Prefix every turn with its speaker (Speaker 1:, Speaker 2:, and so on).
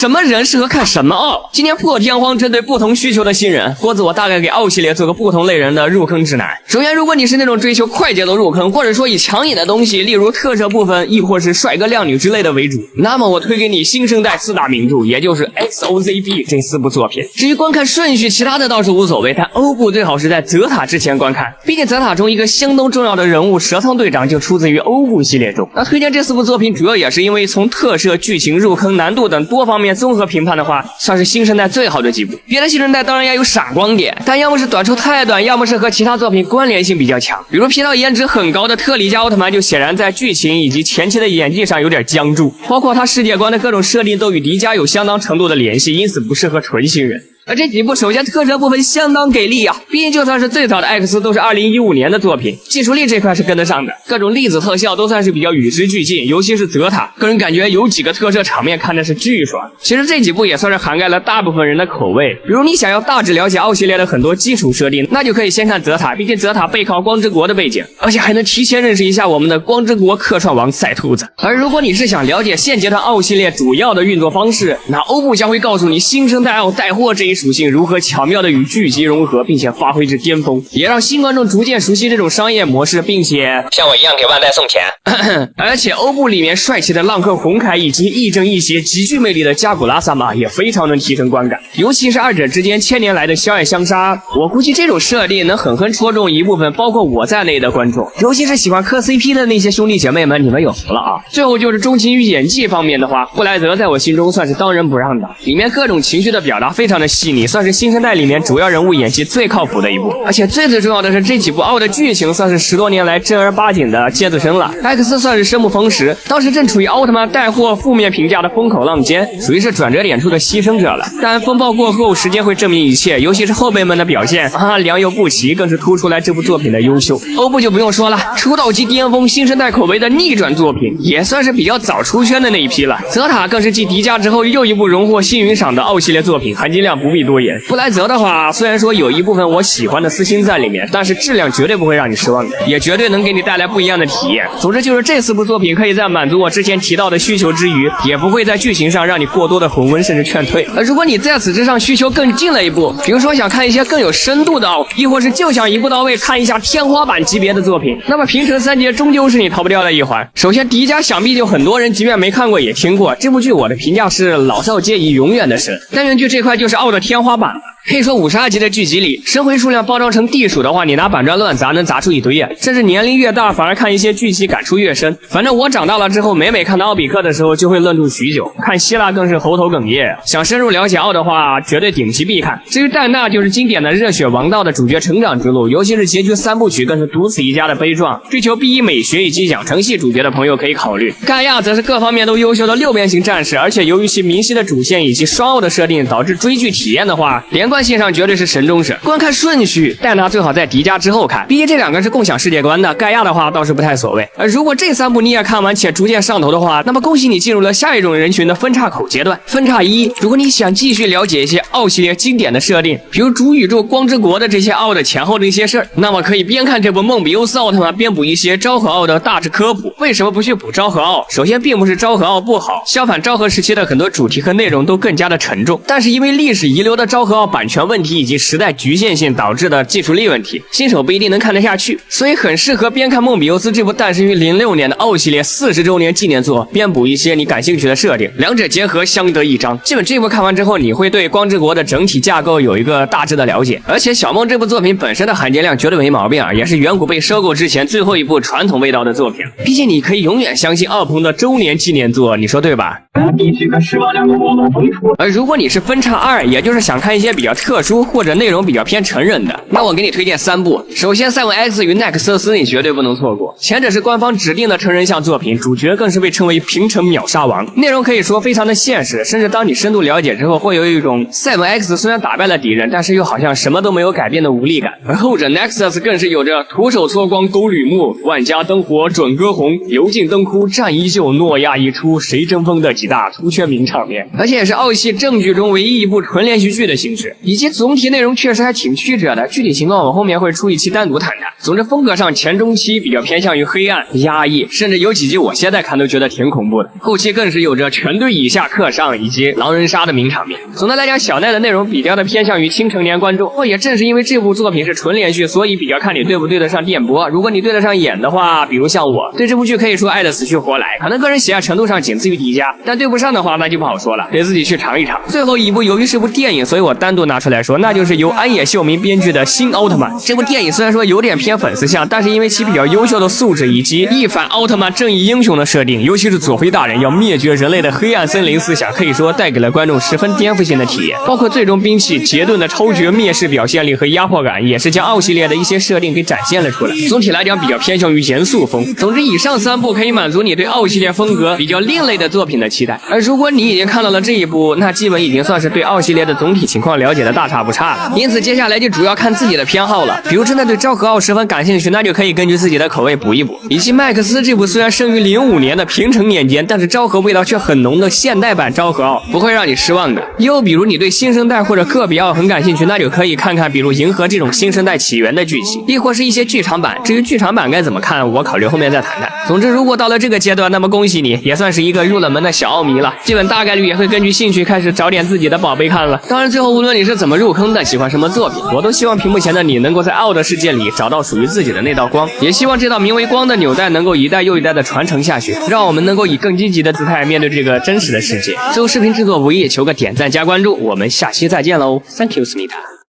Speaker 1: 什么人适合看什么奥？今天破天荒针对不同需求的新人，郭子我大概给奥系列做个不同类人的入坑指南。首先，如果你是那种追求快节奏入坑，或者说以强引的东西，例如特摄部分，亦或是帅哥靓女之类的为主，那么我推给你新生代4大名著，也就是 XOZB 这4部作品。至于观看顺序，其他的倒是无所谓，但欧部最好是在泽塔之前观看，毕竟泽塔中一个相当重要的人物蛇仓队长就出自于欧部系列中。那推荐这4部作品，主要也是因为从特摄、剧情、入坑难度等多方面综合评判的话，算是新生代最好的几部。别的新生代当然也有闪光点，但要么是短处太短，要么是和其他作品关联性比较强。比如皮到颜值很高的特里迦奥特曼，就显然在剧情以及前期的演技上有点僵住，包括他世界观的各种设定都与迪迦有相当程度的联系，因此不适合纯新人。而这几部首先特摄部分相当给力啊，毕竟就算是最早的 X 都是2015年的作品，技术力这块是跟得上的，各种粒子特效都算是比较与时俱进，尤其是泽塔，个人感觉有几个特摄场面看着是巨爽。其实这几部也算是涵盖了大部分人的口味，比如你想要大致了解奥系列的很多基础设定，那就可以先看泽塔，毕竟泽塔背靠光之国的背景，而且还能提前认识一下我们的光之国客串王赛兔子。而如果你是想了解现阶段奥系列主要的运作方式，那欧部将会告诉你新生代奥带货这一属性如何巧妙的与剧集融合，并且发挥至巅峰，也让新观众逐渐熟悉这种商业模式，并且像我一样给万代送钱。而且欧部里面帅气的浪客红凯以及亦正亦邪极具魅力的加古拉萨玛也非常能提升观感，尤其是二者之间千年来的相爱相杀，我估计这种设定能狠狠戳中一部分包括我在内的观众，尤其是喜欢磕 CP 的那些兄弟姐妹们，你们有福了啊！最后就是钟情于演技方面的话，布莱泽在我心中算是当仁不让的，里面各种情绪的表达非常的细腻，算是新生代里面主要人物演技最靠谱的一部。而且最重要的是，这几部奥的剧情算是10多年来正儿八经的尖子生了。X 算是生不逢时，当时正处于奥特曼带货负面评价的风口浪尖，属于是转折点处的牺牲者了。但风暴过后，时间会证明一切，尤其是后辈们的表现啊，良莠不齐，更是突出来这部作品的优秀。欧部就不用说了，出道即巅峰，新生代口碑的逆转作品，也算是比较早出圈的那一批了。泽塔更是继迪迦之后又一部荣获星云赏的奥系列作品，含金量不必多言。布莱泽的话，虽然说有一部分我喜欢的私心在里面，但是质量绝对不会让你失望的，也绝对能给你带来不一样的体验。总之就是这4部作品可以在满足我之前提到的需求之余，也不会在剧情上让你过多的红温甚至劝退。而如果你在此之上需求更进了一步，比如说想看一些更有深度的奥，亦或是就想一步到位看一下天花板级别的作品，那么平成3杰终究是你逃不掉的一环。首先迪迦想必就很多人即便没看过也听过，这部剧我的评价是老少皆宜，永远的神。单元剧这块就是奥的天花板了。可以说52集的剧集里，神回数量包装成地鼠的话，你拿板砖乱砸能砸出一堆啊！甚至年龄越大，反而看一些剧集感触越深。反正我长大了之后，每看到奥比克的时候，就会愣住许久；看希腊更是喉头哽咽。想深入了解奥的话，绝对顶级必看。至于戴娜，就是经典的热血王道的主角成长之路，尤其是结局3部曲，更是独此一家的悲壮。追求 B1 美学以及养成系主角的朋友可以考虑。盖亚则是各方面都优秀的6边形战士，而且由于其明晰的主线以及双奥的设定，导致追剧体验的话，连贯性上绝对是神中神。观看顺序，戴娜最好在迪迦之后看，毕竟这2个是共享世界观的。盖亚的话倒是不太所谓。而如果这3部你也看完且逐渐上头的话，那么恭喜你进入了下一种人群的分叉口阶段。分叉1，如果你想继续了解一些奥系列经典的设定，比如主宇宙光之国的这些奥的前后的一些事儿，那么可以边看这部梦比优斯奥特曼，边补一些昭和奥的大致科普。为什么不去补昭和奥？首先并不是昭和奥不好，相反昭和时期的很多主题和内容都更加的沉重，但是因为历史遗留的昭和奥版权问题以及时代局限性导致的技术力问题，新手不一定能看得下去，所以很适合边看梦比优斯这部诞生于06年的奥系列40周年纪念作，边补一些你感兴趣的设定，两者结合相得益彰。基本这部看完之后，你会对光之国的整体架构有一个大致的了解。而且小梦这部作品本身的含金量绝对没毛病啊，也是远古被收购之前最后一部传统味道的作品。毕竟你可以永远相信奥鹏的周年纪念作，你说对吧？
Speaker 2: 必须跟18个活动分出。
Speaker 1: 而如果你是分叉2，也就是想看一些比较特殊或者内容比较偏成人的，那我给你推荐3部。首先，7X 与奈克瑟斯你绝对不能错过，前者是官方指定的成人向作品，主角更是被称为平成秒杀王，内容可以说非常的现实，甚至当你深度了解之后，会有一种 7X 虽然打败了敌人，但是又好像什么都没有改变的无力感。而后者 Nexus 更是有着徒手搓光勾吕木，万家灯火准歌红，油尽灯枯战依旧，诺亚一出谁争锋的几大出圈名场面，而且也是奥系正剧中唯一一部纯连续剧的形式。以及总体内容确实还挺曲折的，具体情况我后面会出一期单独谈谈。总之风格上前中期比较偏向于黑暗、压抑，甚至有几集我现在看都觉得挺恐怖的，后期更是有着全队以下克上以及狼人杀的名场面。总的来讲，小奈的内容比较的偏向于青成年观众，也正是因为这部作品是纯连续，所以比较看你对不对得上电波。如果你对得上眼的话，比如像我对这部剧可以说爱得死去活来，可能个人喜爱程度上仅次于迪迦，但对不上的话那就不好说了，得自己去尝一尝。最后一部由于是部电影，所以我单独拿出来说，那就是由安野秀明编剧的新奥特曼。这部电影虽然说有点偏粉丝向，但是因为其比较优秀的素质以及一反奥特曼正义英雄的设定，尤其是佐菲大人要灭绝人类的黑暗森林思想，可以说带给了观众十分颠覆性的体验。包括最终兵器杰顿的超绝灭世表现力和压迫感，也是将奥系列的一些设定给展现了出来。总体来讲比较偏向于严肃风。总之以上三部可以满足你对奥系列风格比较另类的作品的期待，而如果你已经看到了这一部，那基本已经算是对奥系列的总体情况了解的大差不差了。因此接下来就主要看自己的偏好了，比如真的对昭和奥十分感兴趣，那就可以根据自己的口味补一补。以及麦克斯这部虽然生于05年的平成年间，但是昭和味道却很浓的现代版昭和奥不会让你失望的。又比如你对新生代或者个别奥很感兴趣，那就可以看看比如银河这种新生代起源的剧情，亦或是一些剧场版。至于剧场版该怎么看，我考虑后面再谈谈。总之如果到了这个阶段，那么恭喜你，也算是一个入了门的小奥迷了，基本大概率也会根据兴趣开始找点自己的宝贝看了。当然最后无论你是怎么入坑的，喜欢什么作品，我都希望屏幕前的你能够在奥的世界里找到属于自己的那道光，也希望这道名为光的纽带能够一代又一代的传承下去，让我们能够以更积极的姿态面对这个真实的世界。最后视频制作无意求个点赞加关注，我们下期再见喽 ，Thank you Smita。